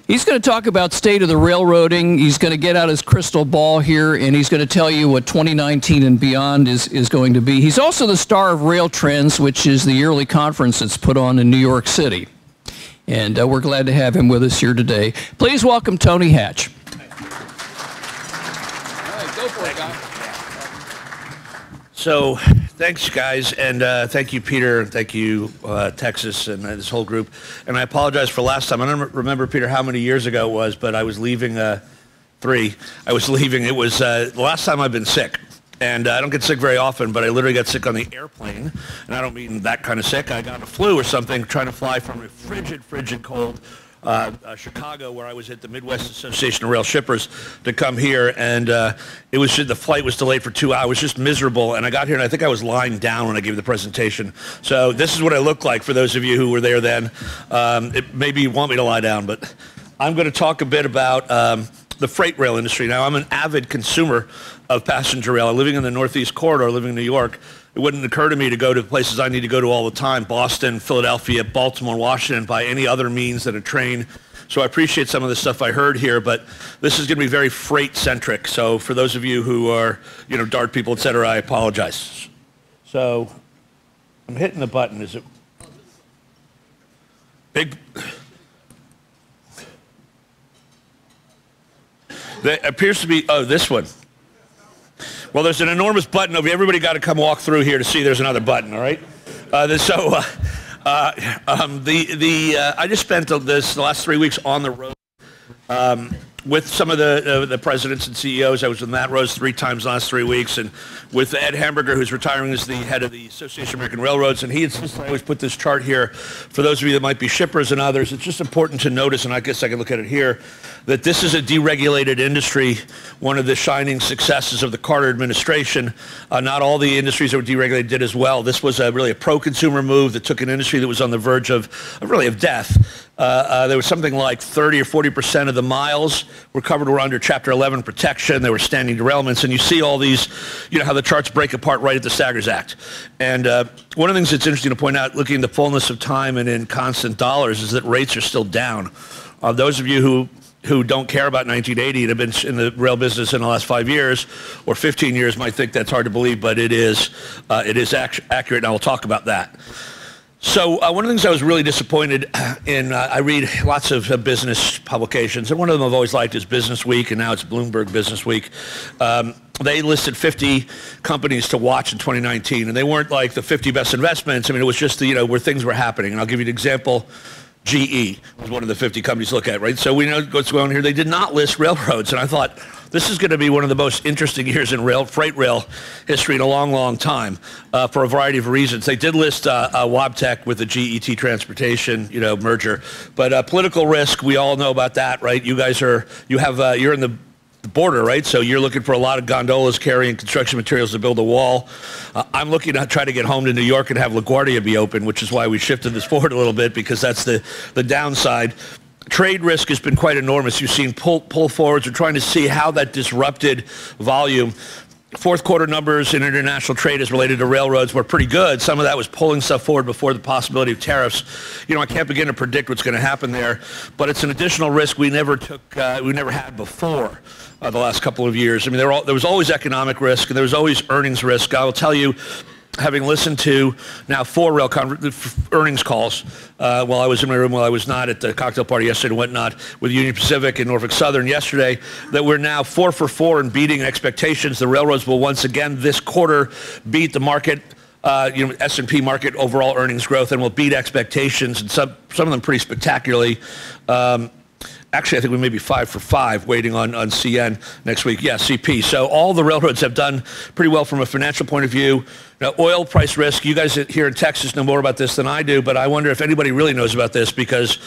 He's going to talk about state of the railroading. He's going to get out his crystal ball here, and he's going to tell you what 2019 and beyond is going to be. He's also the star of Rail Trends, which is the yearly conference that's put on in New York City. And we're glad to have him with us here today. Please welcome Tony Hatch. All right, go for it, guy. So, thanks, guys, and thank you, Peter, and thank you, Texas, and this whole group. And I apologize for last time. I don't remember, Peter, how many years ago it was, but I was leaving 3. I was leaving. It was the last time I've been sick. And I don't get sick very often, but I literally got sick on the airplane. And I don't mean that kind of sick. I got a flu or something trying to fly from a frigid cold Chicago, where I was at the Midwest Association of Rail Shippers, to come here, and the flight was delayed for 2 hours. Just miserable. And I got here, and I think I was lying down when I gave the presentation. So this is what I look like for those of you who were there then. Maybe you want me to lie down, but I'm going to talk a bit about the freight rail industry. Now, I'm an avid consumer of passenger rail. Living in the Northeast Corridor, living in New York, it wouldn't occur to me to go to places I need to go to all the time: Boston, Philadelphia, Baltimore, Washington, by any other means than a train. So I appreciate some of the stuff I heard here, but this is going to be very freight-centric. So for those of you who are, DART people, et cetera, I apologize. So I'm hitting the button. Is it big? There appears to be, this one. Well, there's an enormous button over here. Everybody got to come walk through here to see there's another button, all right? I just spent the last 3 weeks on the road with some of the presidents and CEOs. I was with Matt Rose 3 times the last 3 weeks, and with Ed Hamburger, who's retiring as the head of the Association of American Railroads, and he insisted I always put this chart here for those of you that might be shippers and others. It's just important to notice, and I guess I can look at it here, that this is a deregulated industry, one of the shining successes of the Carter administration. Not all the industries that were deregulated did as well. This was really a pro-consumer move that took an industry that was on the verge of death. There was something like 30 or 40% of the miles were under Chapter 11 protection. There were standing derailments, and you see all these, how the charts break apart right at the Staggers Act. And one of the things that's interesting to point out, looking at the fullness of time and in constant dollars, is that rates are still down. Those of you who don't care about 1980 and have been in the rail business in the last 5 years or 15 years might think that's hard to believe, but it is accurate, and I will talk about that. So one of the things I was really disappointed in, I read lots of business publications, and one of them I've always liked is Business Week, and now it's Bloomberg Business Week. They listed 50 companies to watch in 2019, and they weren't like the 50 best investments. I mean, it was just where things were happening. And I'll give you an example. GE was one of the 50 companies to look at, right? So we know what's going on here. They did not list railroads, and I thought this is going to be one of the most interesting years in freight rail history in a long, long time for a variety of reasons. They did list Wabtec with the GET Transportation, merger, but political risk, we all know about that, right? You guys you're in the border, right? So you're looking for a lot of gondolas carrying construction materials to build a wall. I'm looking to try to get home to New York and have LaGuardia be open, which is why we shifted this forward a little bit, because that's the downside. Trade risk has been quite enormous. You've seen pull forwards. We're trying to see how that disrupted volume. Fourth quarter numbers in international trade as related to railroads were pretty good. Some of that was pulling stuff forward before the possibility of tariffs. I can't begin to predict what's going to happen there, but it's an additional risk we never had before the last couple of years. I mean, there was always economic risk, and there was always earnings risk. I will tell you, having listened to now 4 rail earnings calls while I was in my room, while I was not at the cocktail party yesterday and whatnot, with Union Pacific and Norfolk Southern yesterday, that we're now 4 for 4 and beating expectations. The railroads will once again this quarter beat the market, S&P market overall earnings growth, and will beat expectations, and some of them pretty spectacularly. Actually, I think we may be 5 for 5 waiting on CN next week. Yeah, CP. So all the railroads have done pretty well from a financial point of view. Now, oil price risk, you guys here in Texas know more about this than I do, but I wonder if anybody really knows about this, because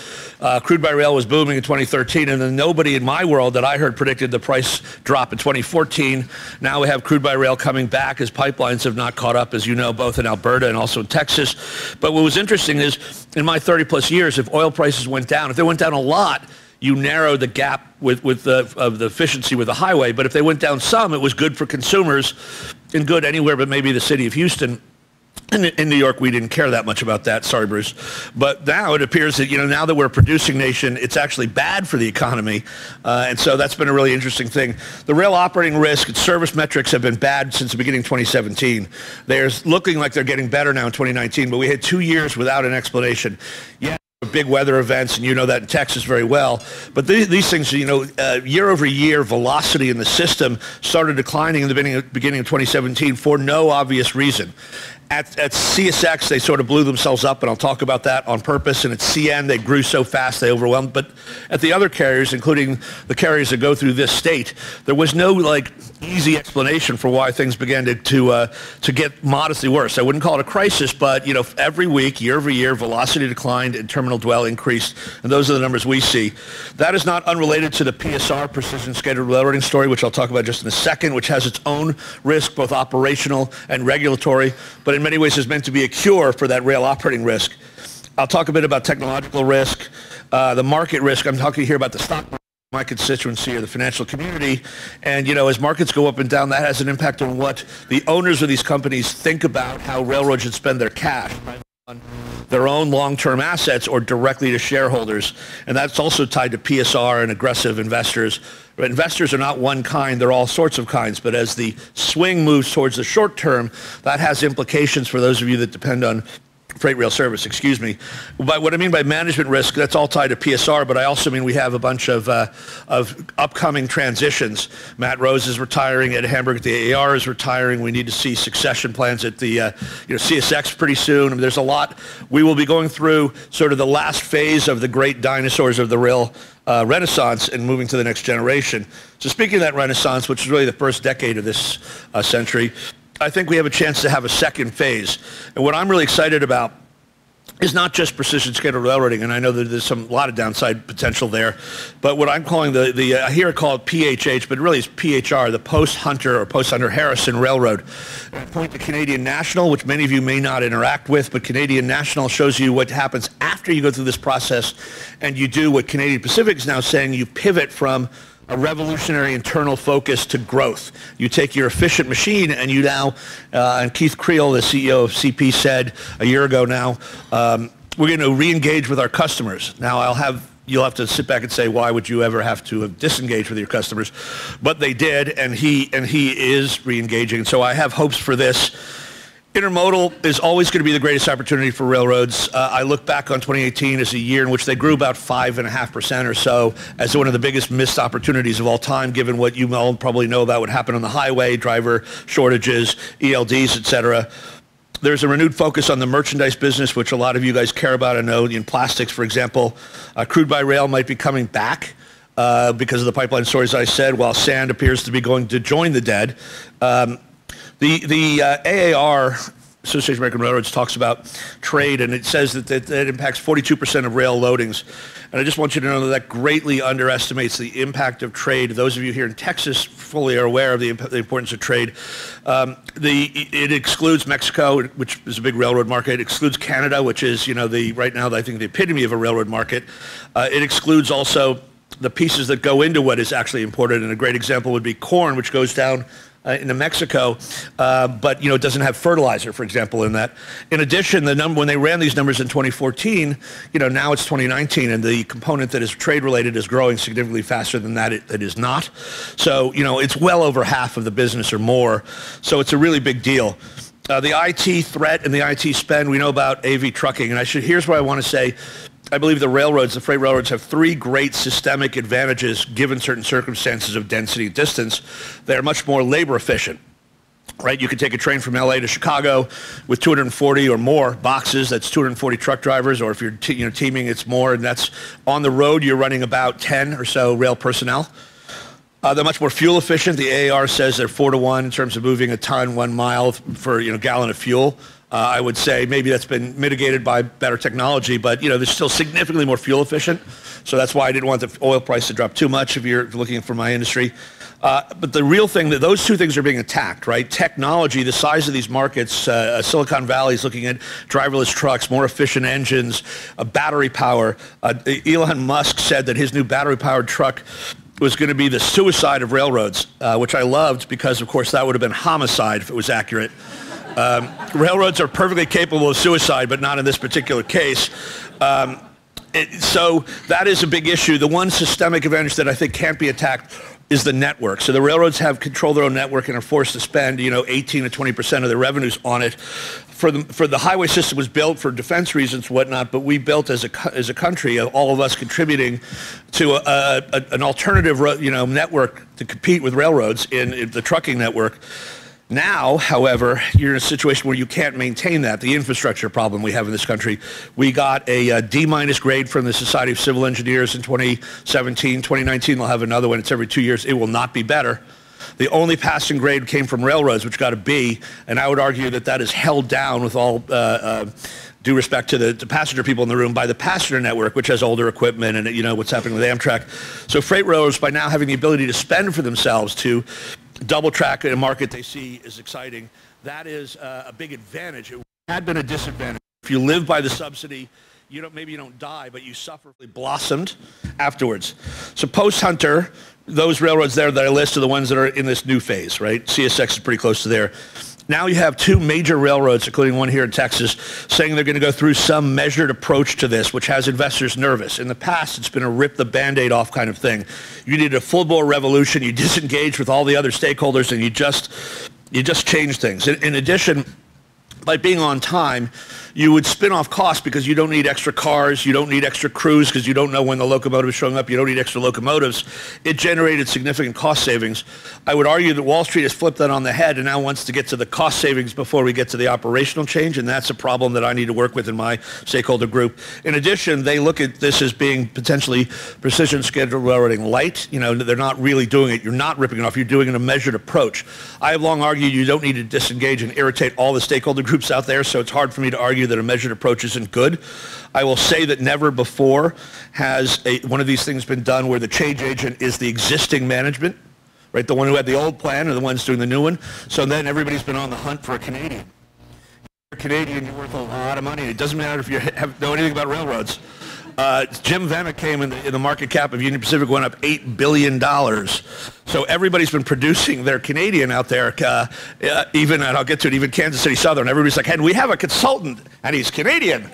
crude by rail was booming in 2013, and then nobody in my world that I heard predicted the price drop in 2014. Now we have crude by rail coming back as pipelines have not caught up, as you know, both in Alberta and also in Texas. But what was interesting is, in my 30-plus years, if oil prices went down, if they went down a lot, you narrow the gap with the efficiency with the highway. But if they went down some, it was good for consumers and good anywhere but maybe the city of Houston. In New York, we didn't care that much about that. Sorry, Bruce. But now it appears that, now that we're a producing nation, it's actually bad for the economy. And so that's been a really interesting thing. The rail operating risk and service metrics have been bad since the beginning of 2017. They're looking like they're getting better now in 2019, but we had 2 years without an explanation. Yeah. Big weather events, and you know that in Texas very well. But these things, year over year, velocity in the system started declining in the beginning of 2017 for no obvious reason. At CSX, they sort of blew themselves up, and I'll talk about that on purpose. And at CN, they grew so fast they overwhelmed. But at the other carriers, including the carriers that go through this state, there was no easy explanation for why things began to get modestly worse. I wouldn't call it a crisis, but every week, year over year, velocity declined and terminal dwell increased, and those are the numbers we see. That is not unrelated to the PSR, Precision Scheduled Railroading story, which I'll talk about just in a second, which has its own risk, both operational and regulatory, but in many ways is meant to be a cure for that rail operating risk. I'll talk a bit about technological risk, the market risk. I'm talking here about the stock market, my constituency, or the financial community. And, as markets go up and down, that has an impact on what the owners of these companies think about how railroads should spend their cash on their own long-term assets or directly to shareholders. And that's also tied to PSR and aggressive investors. But investors are not one kind, they're all sorts of kinds. But as the swing moves towards the short term, that has implications for those of you that depend on freight rail service, excuse me. But what I mean by management risk, that's all tied to PSR, but I also mean we have a bunch of upcoming transitions. Matt Rose is retiring, Ed Hamburg at the AAR is retiring. We need to see succession plans at the CSX pretty soon. I mean, there's a lot. We will be going through sort of the last phase of the great dinosaurs of the rail renaissance and moving to the next generation. So speaking of that renaissance, which is really the first decade of this century, I think we have a chance to have a second phase. And what I'm really excited about is not just precision scheduled railroading, and I know that there's a lot of downside potential there, but what I'm calling I hear it called PHH, but really it's PHR, the Post-Hunter or Post-Hunter-Harrison Railroad. And I point to Canadian National, which many of you may not interact with, but Canadian National shows you what happens after you go through this process and you do what Canadian Pacific is now saying, you pivot from a revolutionary internal focus to growth. You take your efficient machine and you now, and Keith Creel, the CEO of CP, said a year ago now, we're going to re-engage with our customers. Now you'll have to sit back and say, why would you ever have to have disengaged with your customers? But they did, and he is re-engaging. So I have hopes for this. Intermodal is always going to be the greatest opportunity for railroads. I look back on 2018 as a year in which they grew about 5.5% or so as one of the biggest missed opportunities of all time, given what you all probably know about what happened on the highway, driver shortages, ELDs, et cetera. There's a renewed focus on the merchandise business, which a lot of you guys care about. I know in plastics, for example, crude by rail might be coming back because of the pipeline stories I said, while sand appears to be going to join the dead. The AAR, Association of American Railroads, talks about trade, and it says that it impacts 42% of rail loadings. And I just want you to know that greatly underestimates the impact of trade. Those of you here in Texas fully are aware of the importance of trade. It excludes Mexico, which is a big railroad market. It excludes Canada, which is, right now, I think the epitome of a railroad market. It excludes also the pieces that go into what is actually imported. And a great example would be corn, which goes down into Mexico, but it doesn't have fertilizer, for example, in that. In addition, when they ran these numbers in 2014, now it's 2019, and the component that is trade-related is growing significantly faster than that it is not. So, it's well over half of the business or more. So it's a really big deal. The IT threat and the IT spend, we know about AV trucking, and here's what I want to say. I believe the freight railroads have three great systemic advantages given certain circumstances of density and distance. They're much more labor efficient, right? You can take a train from LA to Chicago with 240 or more boxes. That's 240 truck drivers, or if you're teaming, it's more, and that's on the road. You're running about 10 or so rail personnel. They're much more fuel efficient. The AAR says they're 4-to-1 in terms of moving a ton 1 mile for gallon of fuel. I would say maybe that's been mitigated by better technology, but they're still significantly more fuel efficient. So that's why I didn't want the oil price to drop too much if you're looking for my industry. But the real thing, that those two things are being attacked, right? Technology, the size of these markets, Silicon Valley is looking at driverless trucks, more efficient engines, battery power. Elon Musk said that his new battery-powered truck was going to be the suicide of railroads, which I loved because, of course, that would have been homicide if it was accurate. Railroads are perfectly capable of suicide, but not in this particular case. So that is a big issue. The one systemic advantage that I think can't be attacked is the network. So the railroads have control their own network and are forced to spend, 18 to 20% of their revenues on it. For the highway system was built for defense reasons, whatnot, but we built as a country, all of us contributing to an alternative, network to compete with railroads in the trucking network. Now, however, you're in a situation where you can't maintain that. The infrastructure problem we have in this country. We got a D- grade from the Society of Civil Engineers in 2017. 2019, they'll have another one. It's every 2 years. It will not be better. The only passing grade came from railroads, which got a B, and I would argue that that is held down with all due respect to the passenger people in the room by the passenger network, which has older equipment and what's happening with Amtrak. So freight railroads, by now having the ability to spend for themselves to double track in a market they see is exciting. That is a big advantage. It had been a disadvantage. If you live by the subsidy, maybe you don't die, but you suffer. Blossomed afterwards. So post-Hunter, those railroads there that I list are the ones that are in this new phase, right? CSX is pretty close to there. Now you have two major railroads, including one here in Texas, saying they're going to go through some measured approach to this, which has investors nervous. In the past, it's been a rip the Band-Aid off kind of thing. You need a full-bore revolution. You disengage with all the other stakeholders, and you just change things. In addition, by being on time, you would spin off costs because you don't need extra cars, you don't need extra crews because you don't know when the locomotive is showing up, you don't need extra locomotives. It generated significant cost savings. I would argue that Wall Street has flipped that on the head and now wants to get to the cost savings before we get to the operational change, and that's a problem that I need to work with in my stakeholder group. In addition, they look at this as being potentially precision scheduled railroading light. They're not really doing it. You're not ripping it off. You're doing it in a measured approach. I have long argued you don't need to disengage and irritate all the stakeholder groups out there, so it's hard for me to argue that a measured approach isn't good. I will say that never before has one of these things been done where the change agent is the existing management, right? The one who had the old plan or the one's doing the new one. So then everybody's been on the hunt for a Canadian. You're a Canadian, you're worth a lot of money. It doesn't matter if you know anything about railroads. Jim Vena came in the market cap of Union Pacific went up $8 billion. So everybody's been producing their Canadian out there, even, and I'll get to it, even Kansas City Southern. Everybody's like, hey, we have a consultant, and he's Canadian.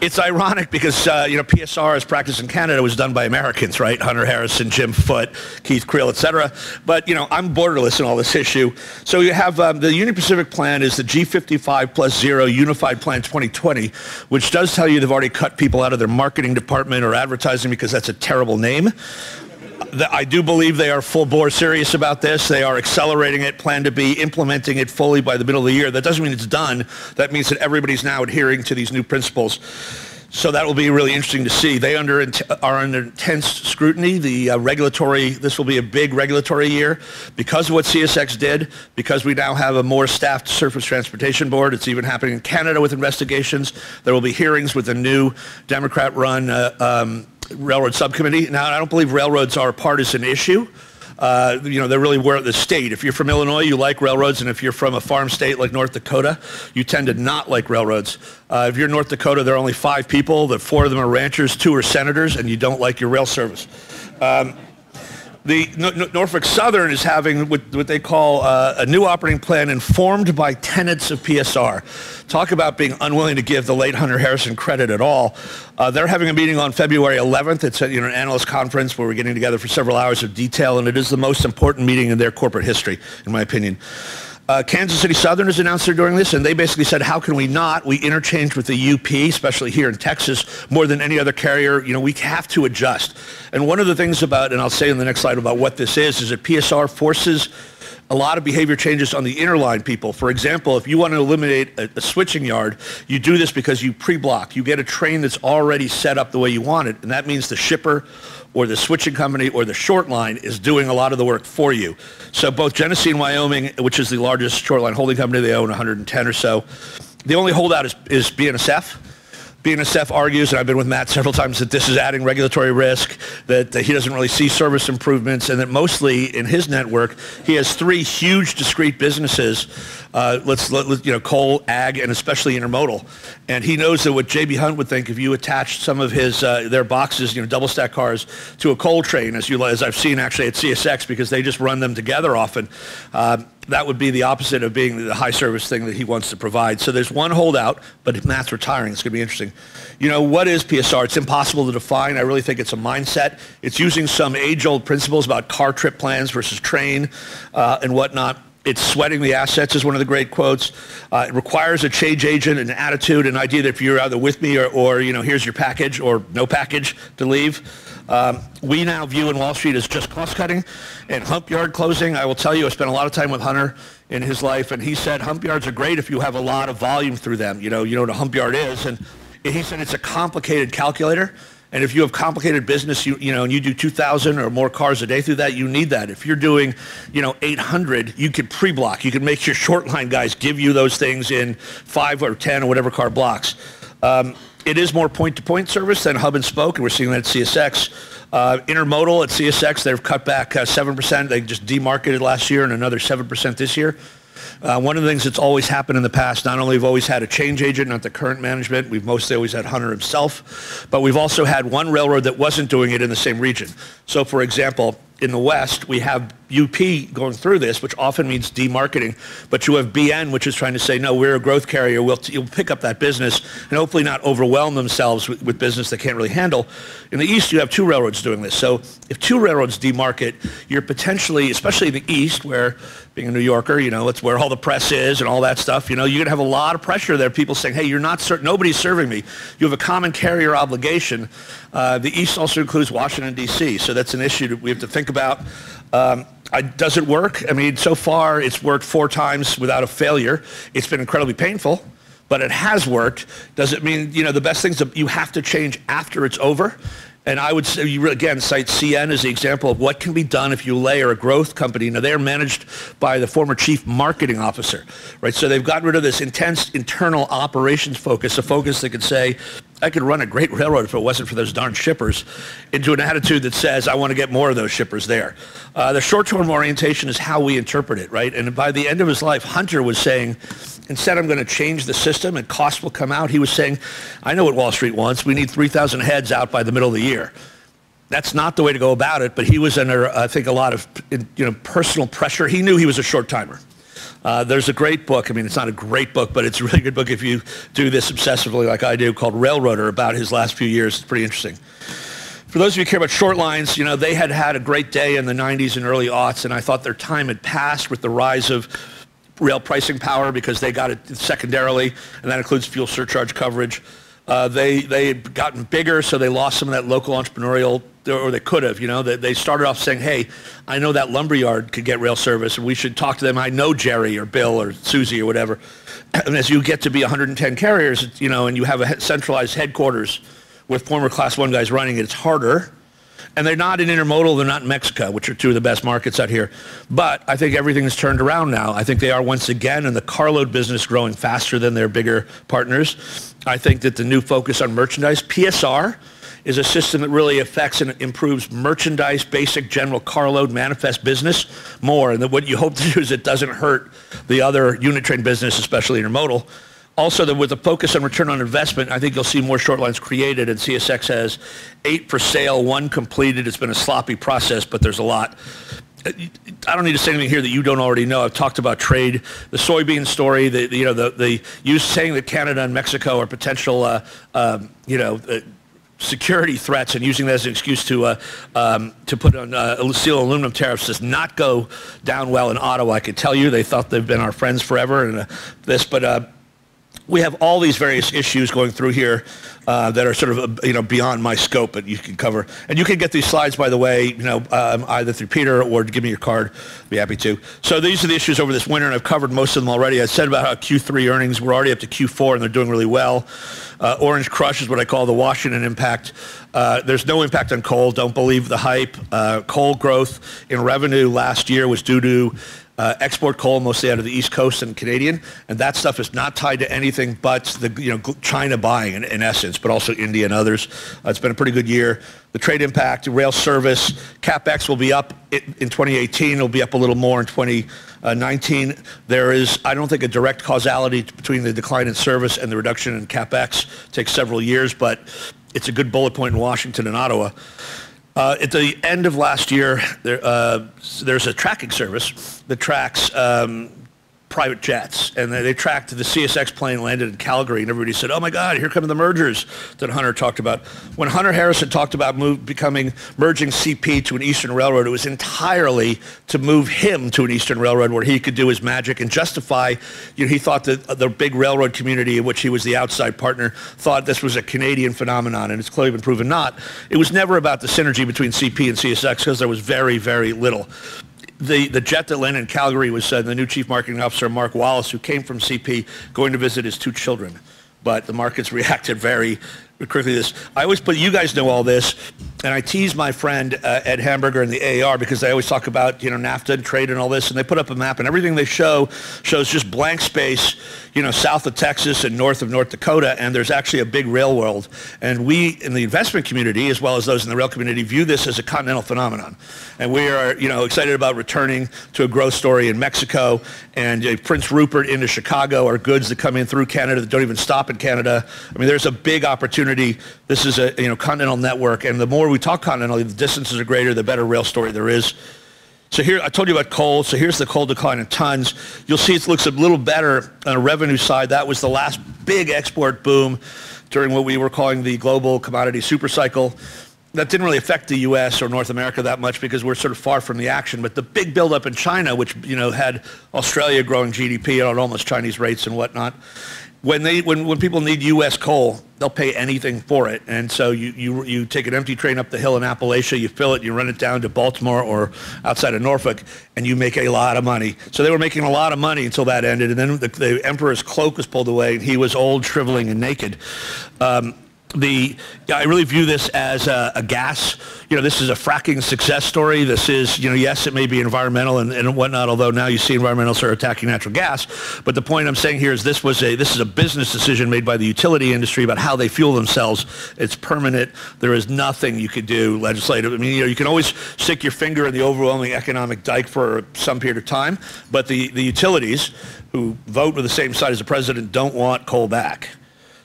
It's ironic because, PSR as practiced in Canada was done by Americans, right? Hunter Harrison, Jim Foote, Keith Creel, et cetera. But, I'm borderless in all this issue. So you have the Union Pacific plan is the G55+0 Unified Plan 2020, which does tell you they've already cut people out of their marketing department or advertising because that's a terrible name. I do believe they are full bore serious about this. They are accelerating it, plan to be implementing it fully by the middle of the year. That doesn't mean it's done. That means that everybody's now adhering to these new principles. So that will be really interesting to see. They are under intense scrutiny. This will be a big regulatory year because of what CSX did, because we now have a more staffed Surface Transportation Board. It's even happening in Canada with investigations. There will be hearings with a new Democrat-run railroad subcommittee. Now, I don't believe railroads are a partisan issue. They really were the state. If you're from Illinois, you like railroads, and if you're from a farm state like North Dakota, you tend to not like railroads. If you're in North Dakota, there are only 5 people. 4 of them are ranchers, 2 are senators, and you don't like your rail service. The Norfolk Southern is having what they call a new operating plan informed by tenets of PSR. Talk about being unwilling to give the late Hunter Harrison credit at all. They're having a meeting on February 11th. It's an analyst conference where we're getting together for several hours of detail, and it is the most important meeting in their corporate history, in my opinion. Kansas City Southern has announced they're doing this, and they basically said, how can we not? We interchange with the UP, especially here in Texas, more than any other carrier. We have to adjust. And one of the things about, and I'll say in the next slide about what this is that PSR forces a lot of behavior changes on the interline people. For example, if you want to eliminate a switching yard, you do this because you pre-block. You get a train that's already set up the way you want it, and that means the shipper or the switching company or the short line is doing a lot of the work for you. So both Genesee and Wyoming, which is the largest short line holding company, they own 110 or so. The only holdout is BNSF. BNSF argues, and I've been with Matt several times, that this is adding regulatory risk, that he doesn't really see service improvements, and that mostly in his network, he has 3 huge discrete businesses, coal, ag, and especially intermodal. And he knows that what J.B. Hunt would think if you attached some of his their boxes, double stack cars, to a coal train, as I've seen actually at CSX, because they just run them together often. that would be the opposite of being the high service thing that he wants to provide. So there's one holdout, but Matt's retiring. It's going to be interesting. You know, what is PSR? It's impossible to define. I really think it's a mindset. It's using some age-old principles about car trip plans versus train and whatnot. It's sweating the assets is one of the great quotes. It requires a change agent, an attitude, an idea that if you're either with me or you know, here's your package or no package to leave. We now view in Wall Street as just cost cutting and hump yard closing. I will tell you, I spent a lot of time with Hunter in his life, and he said hump yards are great if you have a lot of volume through them. You know what a hump yard is, and he said it's a complicated calculator. And if you have complicated business, you know, and you do 2,000 or more cars a day through that, you need that. If you're doing, you know, 800, you could pre-block. You could make your short line guys give you those things in 5 or 10 or whatever car blocks. It is more point-to-point service than hub and spoke, and we're seeing that at CSX. Intermodal at CSX, they've cut back 7%. They just demarketed last year and another 7% this year. One of the things that's always happened in the past, not only have we always had a change agent, not the current management, we've mostly always had Hunter himself, but we've also had one railroad that wasn't doing it in the same region. So for example, in the West, we have UP going through this, which often means demarketing, but you have BN, which is trying to say, no, we're a growth carrier, you'll pick up that business and hopefully not overwhelm themselves with business they can't really handle. In the East, you have two railroads doing this. So if two railroads demarket, you're potentially, especially in the East, where being a New Yorker, you know, it's where all the press is and all that stuff, you know, you're going to have a lot of pressure there, people saying, hey, nobody's serving me. You have a common carrier obligation. The East also includes Washington, D.C., so that's an issue that we have to think about. Does it work? I mean, so far it's worked 4 times without a failure. It's been incredibly painful, but it has worked. Does it mean, you know, the best things that you have to change after it's over? And I would say, you again cite CN as the example of what can be done if you layer a growth company. Now, they're managed by the former chief marketing officer, right? So they've gotten rid of this intense internal operations focus, a focus that could say, I could run a great railroad if it wasn't for those darn shippers, into an attitude that says, I want to get more of those shippers there. The short-term orientation is how we interpret it, right? And by the end of his life, Hunter was saying, instead I'm going to change the system and costs will come out. He was saying, I know what Wall Street wants. We need 3,000 heads out by the middle of the year. That's not the way to go about it, but he was under, I think, a lot of personal pressure. He knew he was a short-timer. There's a great book. I mean, it's not a great book, but it's a really good book if you do this obsessively like I do, called Railroader, about his last few years. It's pretty interesting. For those of you who care about short lines, you know, they had had a great day in the 90s and early aughts, and I thought their time had passed with the rise of rail pricing power because they got it secondarily, and that includes fuel surcharge coverage. They had gotten bigger, so they lost some of that local entrepreneurial, or they could have, you know. They started off saying, hey, I know that lumberyard could get rail service, and we should talk to them. I know Jerry or Bill or Susie or whatever. And as you get to be 110 carriers, you know, and you have a centralized headquarters with former Class 1 guys running it, it's harder. And they're not in intermodal, they're not in Mexico, which are two of the best markets out here. But I think everything has turned around now. I think they are once again in the carload business growing faster than their bigger partners. I think that the new focus on merchandise, PSR, is a system that really affects and improves merchandise, basic general carload manifest business more. And that what you hope to do is it doesn't hurt the other unit train business, especially intermodal. Also, with a focus on return on investment, I think you'll see more short lines created, and CSX has 8 for sale, 1 completed. It's been a sloppy process, but there's a lot. I don't need to say anything here that you don't already know. I've talked about trade, the soybean story, the use saying that Canada and Mexico are potential, security threats, and using that as an excuse to put on steel and aluminum tariffs does not go down well in Ottawa. I can tell you, they thought they've been our friends forever, and but. We have all these various issues going through here that are sort of beyond my scope, but you can cover. And you can get these slides, by the way, either through Peter or give me your card. I'd be happy to. So these are the issues over this winter, and I've covered most of them already. I said about how Q3 earnings were already up to Q4, and they're doing really well. Orange Crush is what I call the Washington impact. There's no impact on coal. Don't believe the hype. Coal growth in revenue last year was due to export coal, mostly out of the East Coast and Canadian, and that stuff is not tied to anything but the China buying in essence, but also India and others. It's been a pretty good year. The trade impact, rail service, CapEx will be up in 2018. It'll be up a little more in 2019. There is, I don't think, a direct causality between the decline in service and the reduction in CapEx. It takes several years, but it's a good bullet point in Washington and Ottawa. At the end of last year, there's a tracking service that tracks private jets, and they tracked the CSX plane landed in Calgary, and everybody said, "Oh my God, here come the mergers that Hunter talked about." When Hunter Harrison talked about merging CP to an Eastern Railroad, it was entirely to move him to an Eastern Railroad where he could do his magic and justify. He thought that the big railroad community, in which he was the outside partner, thought this was a Canadian phenomenon, and it's clearly been proven not. It was never about the synergy between CP and CSX because there was very, very little. The jet that landed in Calgary was the new chief marketing officer, Mark Wallace, who came from CP, going to visit his 2 children. But the markets reacted very quickly to this. I always put, you guys know all this, and I tease my friend Ed Hamburger and the AAR because they always talk about NAFTA and trade and all this, and they put up a map, and everything they shows just blank space, south of Texas and north of North Dakota, and there's actually a big rail world. And we in the investment community, as well as those in the rail community, view this as a continental phenomenon. And we are excited about returning to a growth story in Mexico, and Prince Rupert into Chicago are goods that come in through Canada that don't even stop in Canada. I mean, there's a big opportunity. This is a continental network, and the more we talk continentally, the distances are greater, the better rail story there is. So here, I told you about coal. So here's the coal decline in tons. You'll see it looks a little better on a revenue side. That was the last big export boom during what we were calling the global commodity supercycle. That didn't really affect the U.S. or North America that much because we're sort of far from the action. But the big buildup in China, which had Australia growing GDP at almost Chinese rates and whatnot, when people need U.S. coal, they'll pay anything for it. And so you take an empty train up the hill in Appalachia, you fill it, you run it down to Baltimore or outside of Norfolk, and you make a lot of money. So they were making a lot of money until that ended, and then the emperor's cloak was pulled away, and he was old, shriveling, and naked. I really view this as a gas. This is a fracking success story. This is, yes, it may be environmental and whatnot, although now you see environmentalists are attacking natural gas. But the point I'm saying here is this is a business decision made by the utility industry about how they fuel themselves. It's permanent. There is nothing you could do legislative. I mean, you can always stick your finger in the overwhelming economic dike for some period of time, but the utilities who vote with the same side as the president don't want coal back.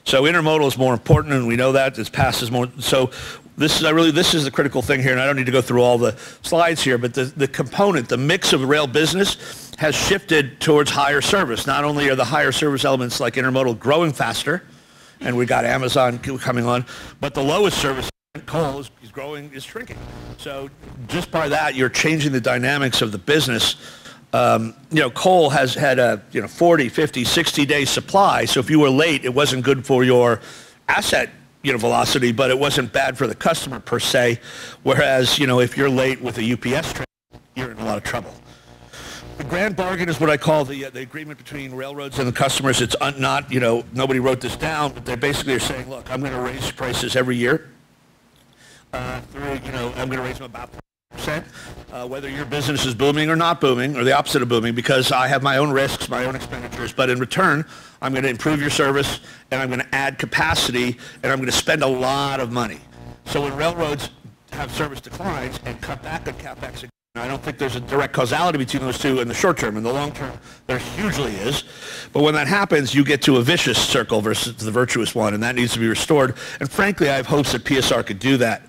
So intermodal is more important, and we know that. It's passed as more. So this is the critical thing here, and I don't need to go through all the slides here, but the mix of rail business has shifted towards higher service. Not only are the higher service elements like intermodal growing faster, and we got Amazon coming on, but the lowest service coal is shrinking. So just by that, you're changing the dynamics of the business. Coal has had a 40, 50, 60-day supply. So if you were late, it wasn't good for your asset velocity, but it wasn't bad for the customer per se. Whereas if you're late with a UPS train, you're in a lot of trouble. The grand bargain is what I call the agreement between railroads and the customers. It's not nobody wrote this down, but they basically are saying, look, I'm going to raise prices every year. I'm going to raise them about 5%, whether your business is booming or not booming, or the opposite of booming, because I have my own risks, my own expenditures. But in return, I'm going to improve your service, and I'm going to add capacity, and I'm going to spend a lot of money. So when railroads have service declines and cut back on CapEx, I don't think there's a direct causality between those two in the short term. In the long term, there hugely is. But when that happens, you get to a vicious circle versus the virtuous one, and that needs to be restored. And frankly, I have hopes that PSR could do that.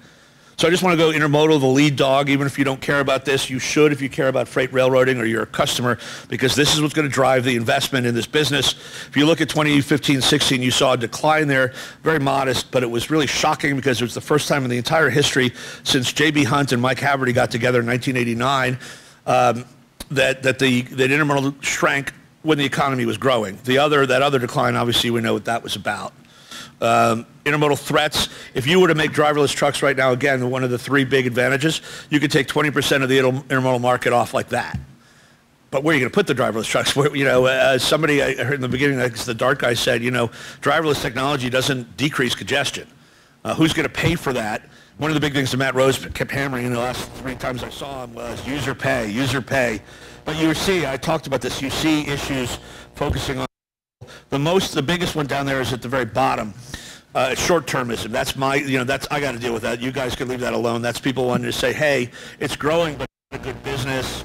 So I just want to go intermodal, the lead dog. Even if you don't care about this, you should if you care about freight railroading or you're a customer, because this is what's going to drive the investment in this business. If you look at 2015-16, you saw a decline there, very modest, but it was really shocking because it was the first time in the entire history since J.B. Hunt and Mike Haverty got together in 1989 that intermodal shrank when the economy was growing. That other decline, obviously, we know what that was about. Intermodal threats. If you were to make driverless trucks right now, again, one of the 3 big advantages, you could take 20% of the intermodal market off like that. But where are you going to put the driverless trucks? Somebody I heard in the beginning, like the Dart guy said, driverless technology doesn't decrease congestion. Who's going to pay for that? One of the big things that Matt Rose kept hammering in the last 3 times I saw him was user pay. But you see, I talked about this, you see issues focusing on the biggest one down there is at the very bottom. Short-termism. That's I got to deal with that. You guys can leave that alone. That's people wanting to say, hey, it's growing, but it's a good business.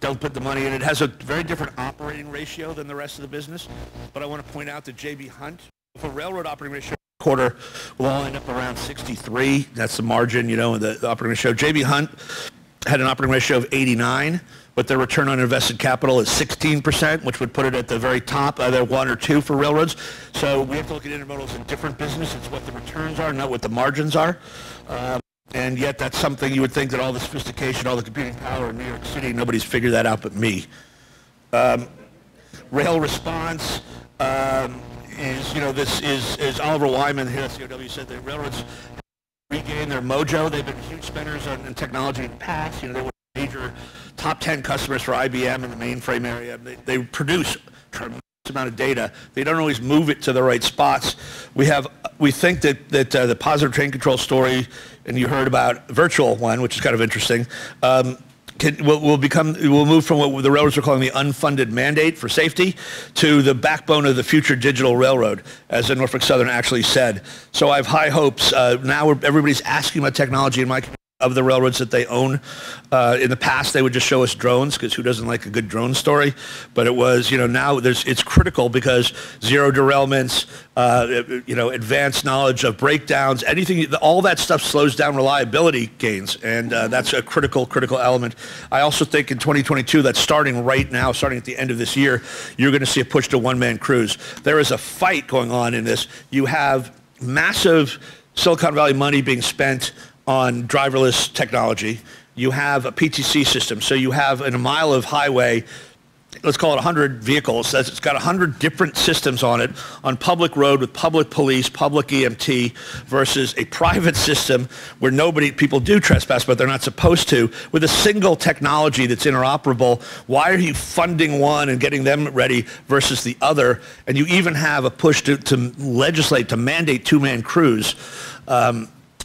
Don't put the money in. It has a very different operating ratio than the rest of the business. But I want to point out that J.B. Hunt, for railroad operating ratio, quarter will all end up around 63. That's the margin, in the operating ratio. J.B. Hunt had an operating ratio of 89, but their return on invested capital is 16%, which would put it at the very top, either 1 or 2 for railroads. So we have to look at intermodal as a different business. It's what the returns are, not what the margins are. And yet that's something you would think that all the sophistication, all the computing power in New York City, nobody's figured that out but me. Rail response is, this is Oliver Wyman here at COW said that railroads regain their mojo. They've been huge spenders in technology in the past. They were major top 10 customers for IBM in the mainframe area. They produce a tremendous amount of data. They don't always move it to the right spots. We think that the positive train control story, and you heard about virtual one, which is kind of interesting, will move from what the railroads are calling the unfunded mandate for safety to the backbone of the future digital railroad, as the Norfolk Southern actually said. So I have high hopes. Now everybody's asking about technology in my community of the railroads that they own. In the past, they would just show us drones, because who doesn't like a good drone story? But it was, now it's critical, because zero derailments, advanced knowledge of breakdowns, anything, all that stuff slows down reliability gains, and that's a critical element. I also think in 2022, that's starting right now, starting at the end of this year, you're going to see a push to one-man crews. There is a fight going on in this. You have massive Silicon Valley money being spent on driverless technology. You have a PTC system. So you have in a mile of highway, let's call it 100 vehicles. It's got 100 different systems on it, on public road with public police, public EMT, versus a private system where people do trespass, but they're not supposed to, with a single technology that's interoperable. Why are you funding one and getting them ready versus the other? And you even have a push to legislate, to mandate two-man crews.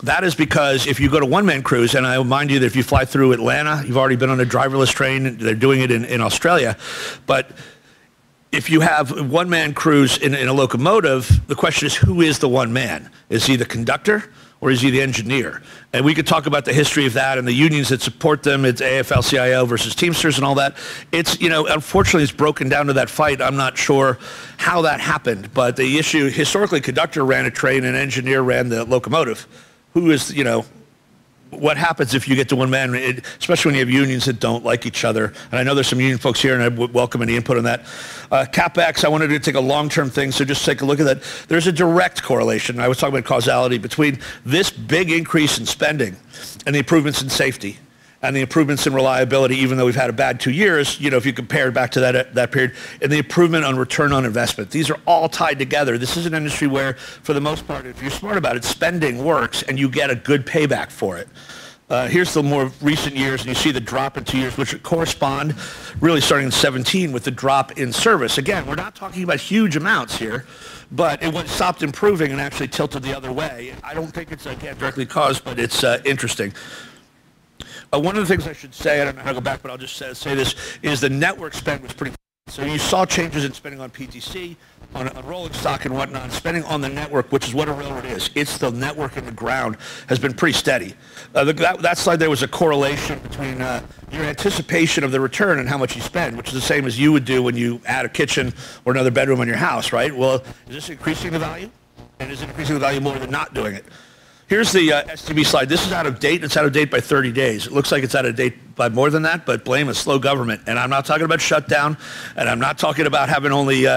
That is because if you go to one-man crews, and I remind you that if you fly through Atlanta, you've already been on a driverless train. They're doing it in Australia. But if you have one-man crews in a locomotive, the question is, who is the one man? Is he the conductor, or is he the engineer? And we could talk about the history of that and the unions that support them. It's AFL-CIO versus Teamsters and all that. It's, unfortunately, it's broken down to that fight. I'm not sure how that happened. But the issue, historically, conductor ran a train and engineer ran the locomotive. Who is, what happens if you get to one man, especially when you have unions that don't like each other? And I know there's some union folks here, and I would welcome any input on that. CapEx, I wanted to take a long-term thing, so just take a look at that. There's a direct correlation. I was talking about causality between this big increase in spending and the improvements in safety and the improvements in reliability, even though we've had a bad 2 years, if you compare back to that period, and the improvement on return on investment. These are all tied together. This is an industry where, for the most part, if you're smart about it, spending works and you get a good payback for it. Here's the more recent years, and you see the drop in 2 years, which correspond really starting in 17 with the drop in service. Again, we're not talking about huge amounts here, but it stopped improving and actually tilted the other way. I don't think it's, again, directly caused, but it's interesting. One of the things I should say, I don't know how to go back, but I'll just say this, is the network spend was pretty. So you saw changes in spending on PTC, on rolling stock and whatnot. Spending on the network, which is what a railroad is. It's the network in the ground, has been pretty steady. That slide there was a correlation between your anticipation of the return and how much you spend, which is the same as you would do when you add a kitchen or another bedroom on your house, right? Well, is this increasing the value? And is it increasing the value more than not doing it? Here's the STB slide. This is out of date. It's out of date by 30 days. It looks like it's out of date by more than that, but blame a slow government. And I'm not talking about shutdown, and I'm not talking about having only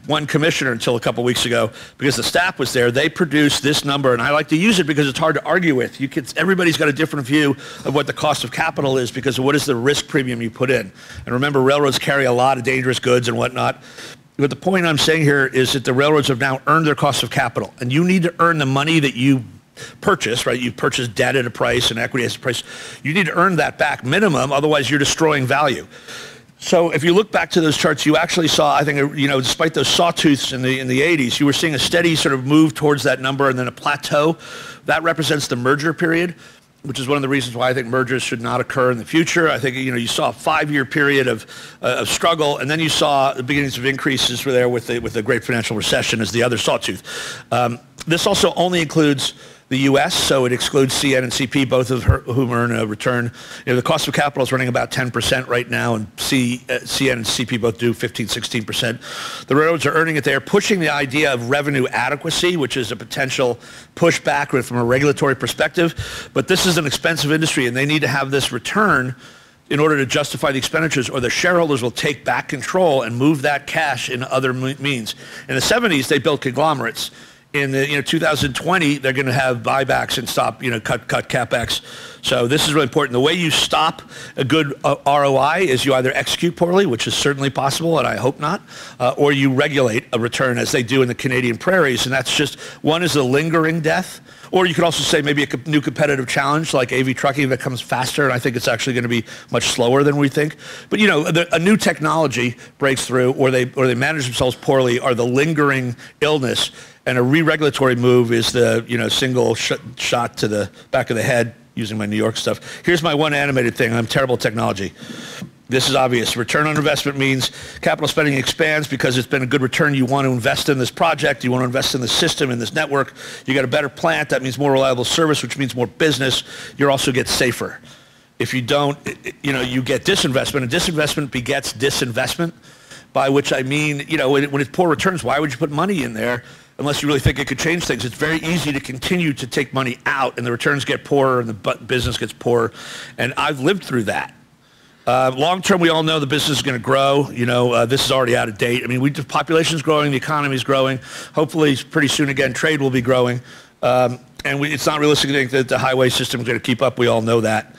one commissioner until a couple weeks ago, because the staff was there. They produced this number, and I like to use it because it's hard to argue with. Everybody's got a different view of what the cost of capital is because of what is the risk premium you put in. And remember, railroads carry a lot of dangerous goods and whatnot. But the point I'm saying here is that the railroads have now earned their cost of capital, and you need to earn the money that you purchase, right? You purchase debt at a price and equity at a price. You need to earn that back minimum, otherwise you're destroying value. So if you look back to those charts, you actually saw, I think, despite those sawtooths in the 80s, you were seeing a steady sort of move towards that number and then a plateau. That represents the merger period, which is one of the reasons why I think mergers should not occur in the future. I think, you saw a 5-year period of struggle, and then you saw the beginnings of increases were there with the great financial recession as the other sawtooth. This also only includes the U.S., so it excludes CN and CP, both of whom earn a return. The cost of capital is running about 10% right now, and CN and CP both do 15, 16%. The railroads are earning it. They are pushing the idea of revenue adequacy, which is a potential pushback from a regulatory perspective. But this is an expensive industry, and they need to have this return in order to justify the expenditures, or the shareholders will take back control and move that cash in other means. In the 70s, they built conglomerates. In the 2020, they're going to have buybacks and stop, cut capex. So this is really important. The way you stop a good ROI is you either execute poorly, which is certainly possible, and I hope not, or you regulate a return, as they do in the Canadian prairies. And that's just, one is a lingering death, or you could also say maybe a new competitive challenge like AV trucking that comes faster, and I think it's actually going to be much slower than we think. But a new technology breaks through, or they manage themselves poorly, or the lingering illness. And a re-regulatory move is the single shot to the back of the head, using my New York stuff. Here's my one animated thing. I'm terrible at technology. This is obvious. Return on investment means capital spending expands because it's been a good return. You want to invest in this project. You want to invest in the system, in this network. You got a better plant. That means more reliable service, which means more business. You also get safer. If you don't, you get disinvestment, and disinvestment begets disinvestment, by which I mean, when it's poor returns, why would you put money in there unless you really think it could change things? It's very easy to continue to take money out, and the returns get poorer, and the business gets poorer. And I've lived through that. Long term, we all know the business is going to grow. This is already out of date. I mean, the population's growing, the economy's growing. Hopefully, pretty soon again, trade will be growing. It's not realistic to think that the highway system is going to keep up. We all know that.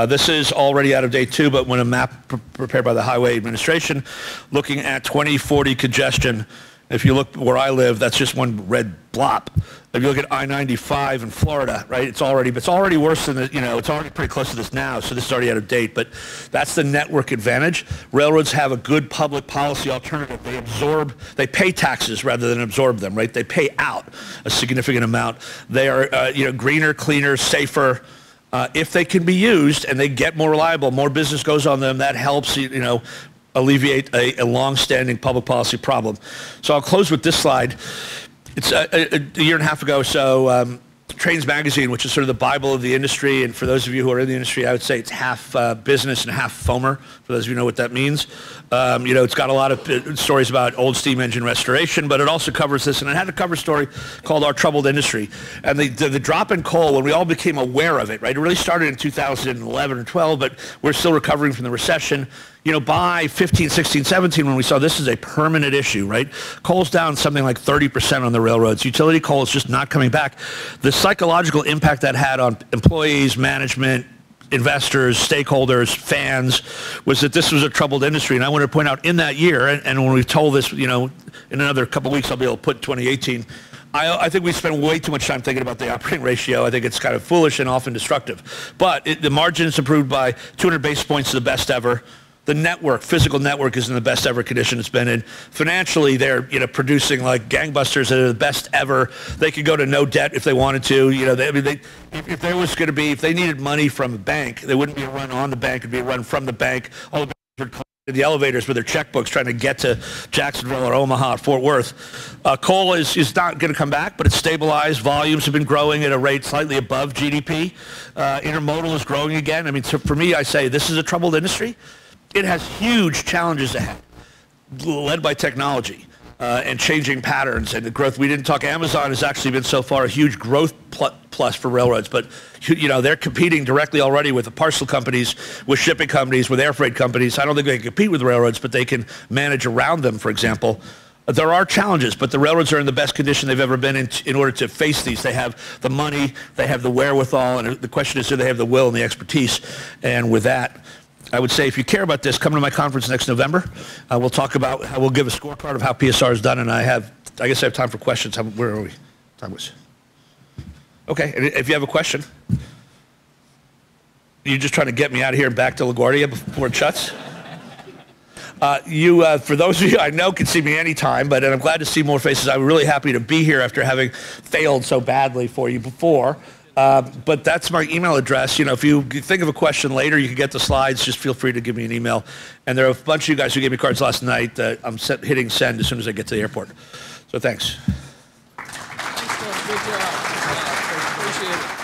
This is already out of date too, but when a map prepared by the Highway Administration looking at 2040 congestion, if you look where I live, that's just one red blop. If you look at I-95 in Florida, right, it's already worse than it's already pretty close to this now, so this is already out of date, but that's the network advantage. Railroads have a good public policy alternative. They pay taxes rather than absorb them, right? They pay out a significant amount. They are, greener, cleaner, safer. If they can be used and they get more reliable, more business goes on them, that helps, alleviate a long-standing public policy problem. So I'll close with this slide. It's a year and a half ago or so, Trains Magazine, which is sort of the Bible of the industry, and for those of you who are in the industry, I would say it's half business and half FOMER, for those of you who know what that means. It's got a lot of stories about old steam engine restoration, but it also covers this, and it had a cover story called Our Troubled Industry. And the drop in coal, when we all became aware of it, right, it really started in 2011 or 12, but we're still recovering from the recession. By 15, 16, 17, when we saw this is a permanent issue, right? Coal's down something like 30% on the railroads. Utility coal is just not coming back. The psychological impact that had on employees, management, investors, stakeholders, fans, was that this was a troubled industry. And I want to point out in that year, and when we told this, in another couple of weeks, I'll be able to put 2018, I think we spend way too much time thinking about the operating ratio. I think it's kind of foolish and often destructive. But the margin is improved by 200 basis points to the best ever. The physical network is in the best ever condition it's been in. Financially, they're producing like gangbusters that are the best ever. They could go to no debt if they wanted to. If they needed money from a bank, there wouldn't be a run on the bank. It'd be a run from the bank. All the banks would come to the elevators with their checkbooks trying to get to Jacksonville or Omaha or Fort Worth. Coal is not going to come back, but it's stabilized. Volumes have been growing at a rate slightly above GDP. Intermodal is growing again. I mean, so for me, I say this is a troubled industry. It has huge challenges ahead, led by technology and changing patterns and the growth. We didn't talk. Amazon has actually been so far a huge growth plus for railroads, but they're competing directly already with the parcel companies, with shipping companies, with air freight companies. I don't think they can compete with railroads, but they can manage around them, for example. There are challenges, but the railroads are in the best condition they've ever been in order to face these. They have the money, they have the wherewithal, and the question is, do they have the will and the expertise? And with that, I would say if you care about this, come to my conference next November. We'll talk about we'll give a scorecard of how PSR is done, and I guess I have time for questions. Where are we? Time was. Okay, and if you have a question, you're just trying to get me out of here and back to LaGuardia before it shuts? For those of you I know can see me anytime, and I'm glad to see more faces. I'm really happy to be here after having failed so badly for you before. But that's my email address. If you think of a question later, you can get the slides. Just feel free to give me an email. And there are a bunch of you guys who gave me cards last night. I'm hitting send as soon as I get to the airport. So thanks. Good job. Appreciate it.